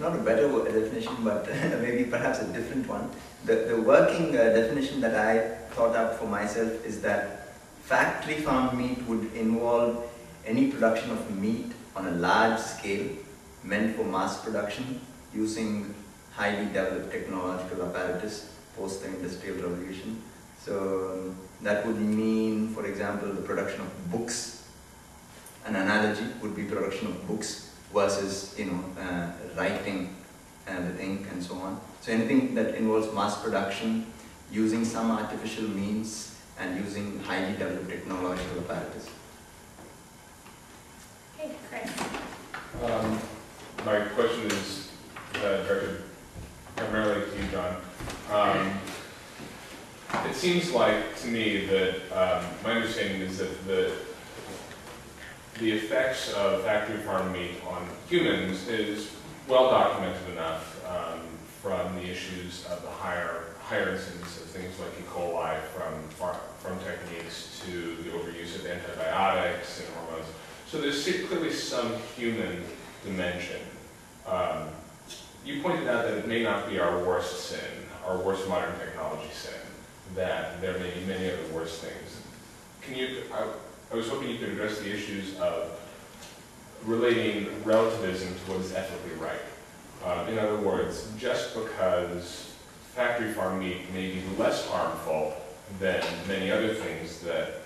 not a better definition, but maybe perhaps a different one. The working definition that I thought up for myself is that factory farmed meat would involve any production of meat on a large scale meant for mass production using highly developed technological apparatus post the Industrial Revolution. So that would mean, for example, the production of books. An analogy would be production of books versus, writing with ink and so on. So anything that involves mass production using some artificial means and using highly developed technological apparatus. Okay, Chris. My question is directed primarily to you, John. It seems like to me that my understanding is that the effects of factory farm meat on humans is well documented enough from the issues of the higher incidence of things like E. coli from techniques to the overuse of antibiotics and hormones. So there's clearly some human dimension. You pointed out that it may not be our worst sin, our worst modern technology sin, that there may be many other worse things. I was hoping you could address the issues of relating relativism to what is ethically right. In other words, just because factory farm meat may be less harmful than many other things that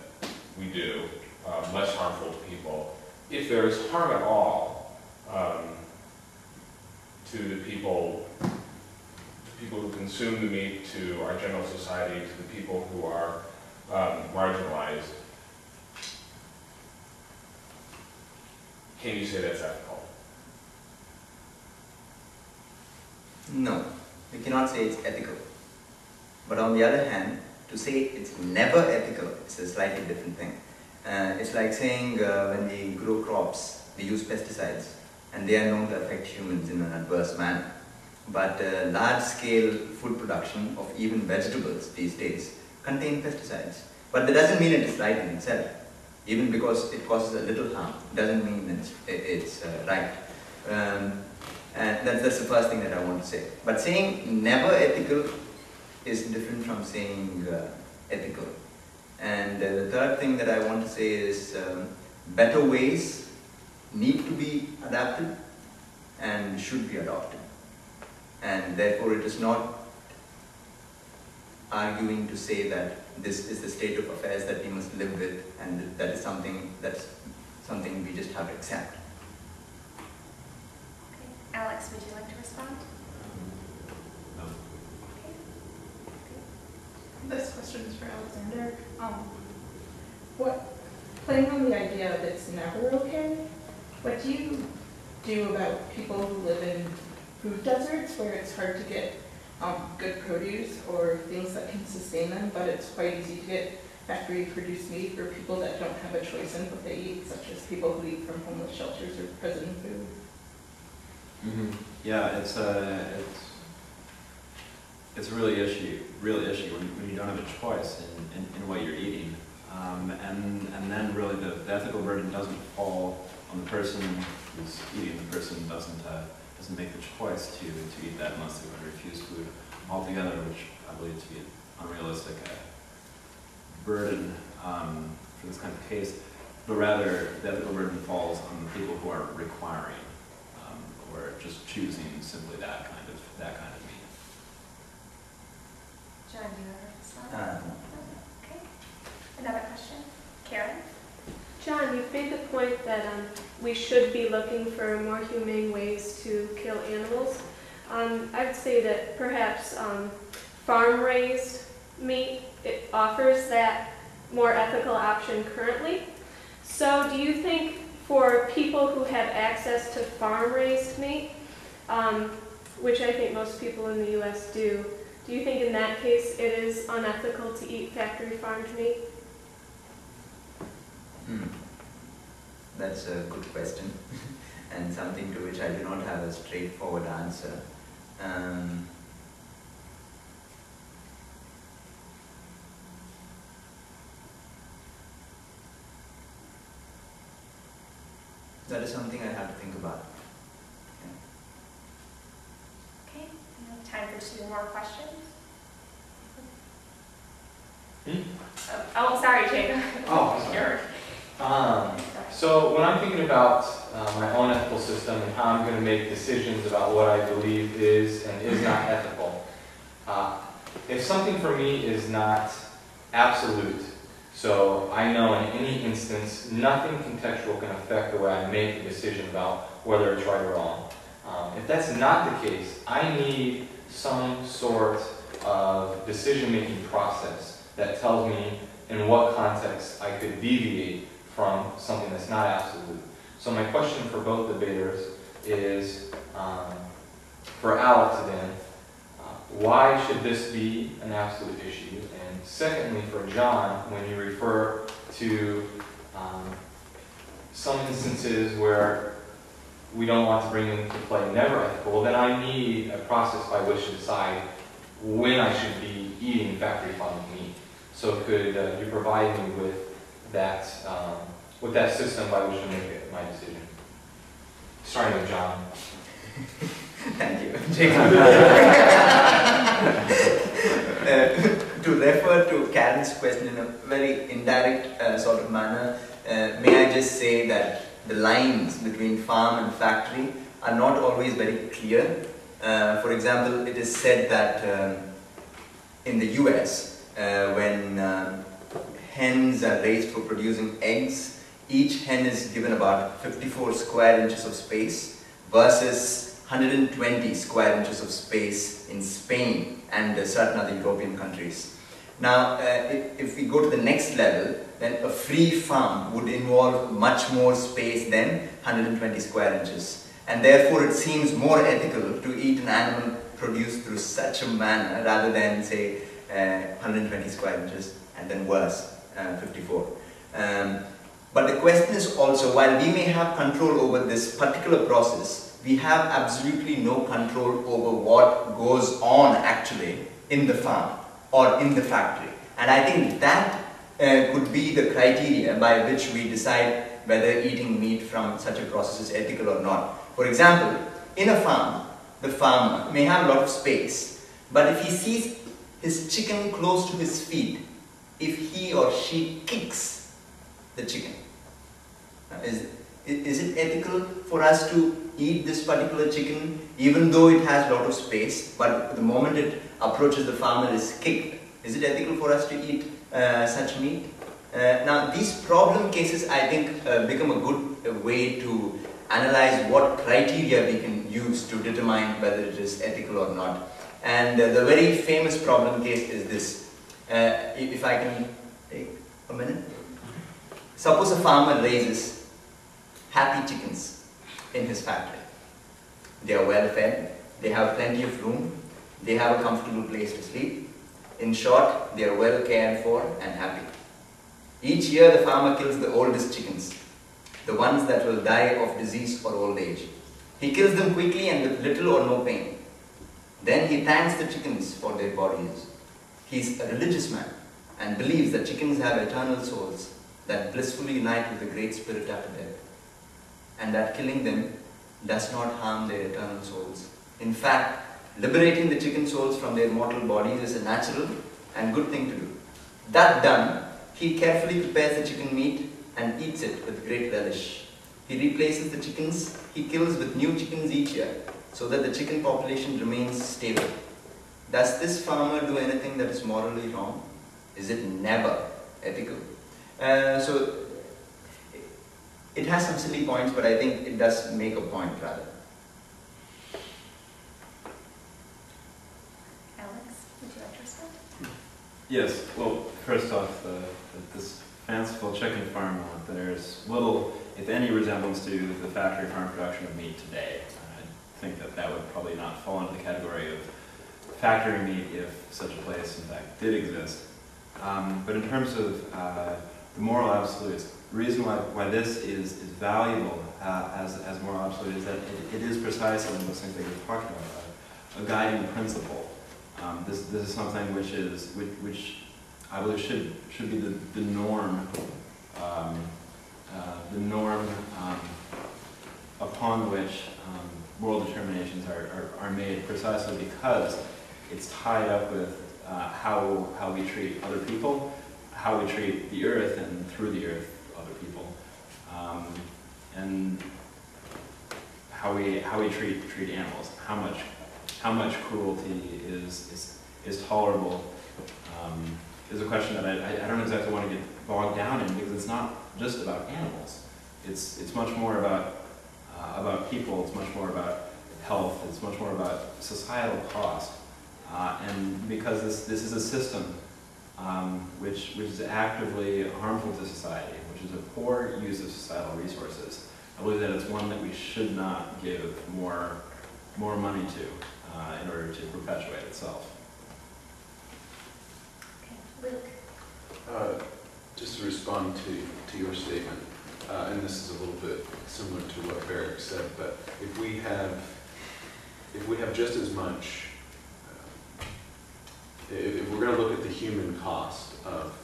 we do, less harmful to people, if there is harm at all to the people who consume the meat, to our general society, to the people who are marginalized, can you say that's ethical? No, we cannot say it's ethical. But on the other hand, to say it's never ethical is a slightly different thing. It's like saying when we grow crops, we use pesticides, and they are known to affect humans in an adverse manner. But large-scale food production of even vegetables these days contain pesticides. But that doesn't mean it is right in itself. Even because it causes a little harm, doesn't mean it's right. And that's the first thing that I want to say. But saying never ethical is different from saying ethical. And the third thing that I want to say is better ways need to be adapted and should be adopted. And therefore it is not arguing to say that this is the state of affairs that we must live with, and that is something we just have to accept. Okay. Alex, would you like to respond? No. Okay. This question is for Alexander. Playing on the idea of it's never okay, what do you do about people who live in food deserts where it's hard to get good produce or things that can sustain them, but it's quite easy to get factory-produced meat, or people that don't have a choice in what they eat, such as people who eat from homeless shelters or prison food? Mm-hmm. Yeah, it's a really issue when you don't have a choice in what you're eating, and then really the ethical burden doesn't fall on the person who's eating. The person doesn't make the choice to eat that unless they would refuse food altogether, which I believe to be an unrealistic burden for this kind of case. But rather, the ethical burden falls on the people who are requiring or just choosing simply that kind of meat. John, do you have a response? Okay. Another question? Karen? John, you've made the point that we should be looking for more humane ways to kill animals. I would say that perhaps farm-raised meat, it offers that more ethical option currently. So do you think for people who have access to farm-raised meat, which I think most people in the U.S. do you think in that case it is unethical to eat factory-farmed meat? That's a good question, and something to which I do not have a straightforward answer. That is something I have to think about. to more questions. Hmm? Oh, sorry, Jacob. Oh, sorry. So when I'm thinking about my own ethical system and how I'm going to make decisions about what I believe is and is not ethical, if something for me is not absolute, so I know in any instance nothing contextual can affect the way I make a decision about whether it's right or wrong. If that's not the case, I need some sort of decision-making process that tells me in what context I could deviate from something that's not absolute. So my question for both debaters is, for Alex then, why should this be an absolute issue? And secondly, for John, when you refer to some instances where we don't want to bring into play never ethical, then I need a process by which to decide when I should be eating factory farmed meat. So could you provide me with that system by which to make my decision? Starting with John. Thank you, Jacob. To refer to Karen's question in a very indirect sort of manner, may I just say that the lines between farm and factory are not always very clear. For example, it is said that in the US, when hens are raised for producing eggs, each hen is given about 54 square inches of space versus 120 square inches of space in Spain and certain other European countries. Now, if we go to the next level, then a free farm would involve much more space than 120 square inches. And therefore, it seems more ethical to eat an animal produced through such a manner rather than, say, 120 square inches and then worse, 54. But the question is also, while we may have control over this particular process, we have absolutely no control over what goes on actually in the farm or in the factory. And I think that could be the criteria by which we decide whether eating meat from such a process is ethical or not. For example, in a farm, the farmer may have a lot of space, but if he sees his chicken close to his feet, if he or she kicks the chicken, is it ethical for us to eat this particular chicken even though it has a lot of space, but the moment it approaches the farmer is kicked? Is it ethical for us to eat such meat? Now these problem cases, I think, become a good way to analyze what criteria we can use to determine whether it is ethical or not. And the very famous problem case is this. If I can take a minute. Suppose a farmer raises happy chickens in his factory. They are well fed, they have plenty of room, they have a comfortable place to sleep. In short, they are well cared for and happy. Each year the farmer kills the oldest chickens, the ones that will die of disease or old age. He kills them quickly and with little or no pain. Then he thanks the chickens for their bodies. He is a religious man and believes that chickens have eternal souls that blissfully unite with the Great Spirit after death, and that killing them does not harm their eternal souls. In fact, liberating the chicken souls from their mortal bodies is a natural and good thing to do. That done, he carefully prepares the chicken meat and eats it with great relish. He replaces the chickens he kills with new chickens each year so that the chicken population remains stable. Does this farmer do anything that is morally wrong? Is it never ethical? So it has some silly points, but I think it does make a point rather. Alex, would you like to respond? Yes, well, first off, this fanciful chicken farm, there's little, if any, resemblance to the factory farm production of meat today. I think that would probably not fall into the category of factory meat if such a place, in fact, did exist. But in terms of the moral absolutes, the reason why this is valuable as moral absolute is that it is precisely those things that you're talking about, a guiding principle. This is something which I believe should be the norm, upon which moral determinations are made, precisely because it's tied up with how we treat other people, how we treat the earth, and through the earth, other people, and how we treat animals. How much cruelty is tolerable is a question that I don't exactly want to get bogged down in, because it's not just about animals. It's much more about people. It's much more about health. It's much more about societal cost. And because this is a system which is actively harmful to society, which is a poor use of societal resources, I believe that it's one that we should not give more money to in order to perpetuate itself. Okay, Luke. Just to respond to your statement, and this is a little bit similar to what Barrick said, but if we have just as much, if we're going to look at the human cost of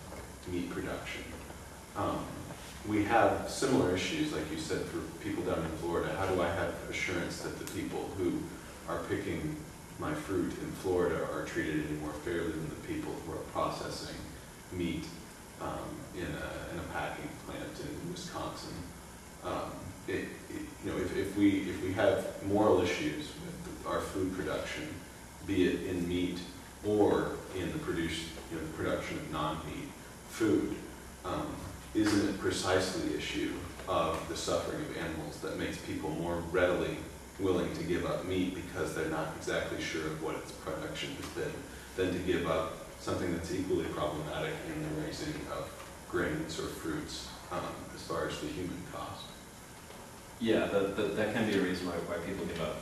meat production, we have similar issues, like you said, for people down in Florida. How do I have assurance that the people who are picking my fruit in Florida are treated any more fairly than the people who are processing meat in a packing plant in Wisconsin? If we have moral issues with our food production, be it in meat or in the production of non-meat food, isn't it precisely the issue of the suffering of animals that makes people more readily willing to give up meat because they're not exactly sure of what its production has been, than to give up something that's equally problematic in the raising of grains or fruits as far as the human cost? Yeah, that can be a reason why people give up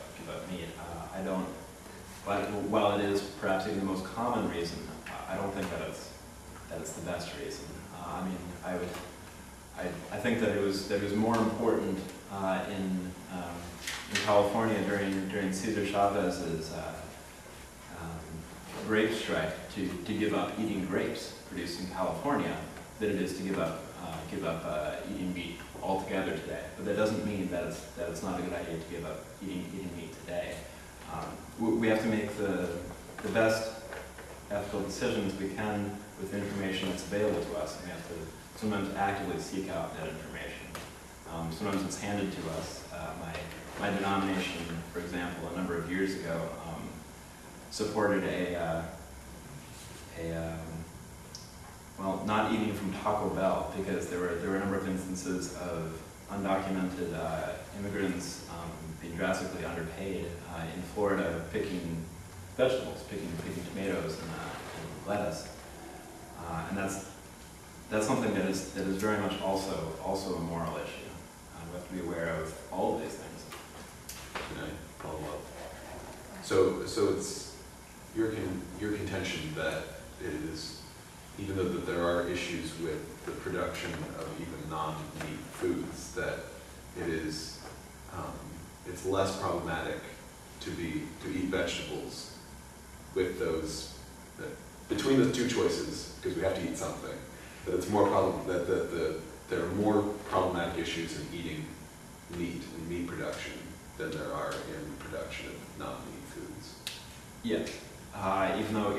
meat. I don't. While it is perhaps even the most common reason, I don't think that it's the best reason. I think that it was more important in California during Cesar Chavez's grape strike to give up eating grapes produced in California than it is to give up eating meat altogether today. But that doesn't mean that it's not a good idea to give up eating meat today. We have to make the best ethical decisions we can with the information that's available to us, and we have to sometimes actively seek out that information. Sometimes it's handed to us. My denomination, for example, a number of years ago, supported not eating from Taco Bell, because there were a number of instances of undocumented immigrants being drastically underpaid in Florida, picking vegetables, picking tomatoes and lettuce, and that's something that is very much also a moral issue. We have to be aware of all of these things. Can I follow up? So it's your contention that it is, even though that there are issues with the production of even non-meat foods, that it is it's less problematic to eat vegetables with those between the two choices, because we have to eat something. That it's more there are more problematic issues in eating meat and meat production than there are in production of non-meat foods. Yeah, even though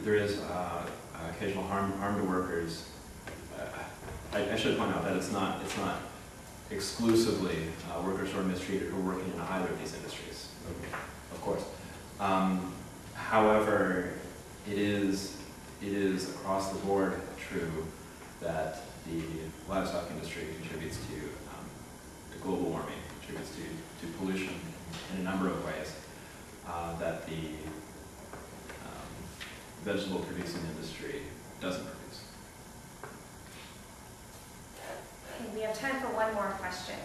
there is occasional harm to workers, I should point out that it's not exclusively workers who are mistreated who are working in either of these industries, of course. However, it is across the board true that the livestock industry contributes to global warming, contributes to pollution in a number of ways that the vegetable producing industry doesn't produce. Okay, we have time for one more question.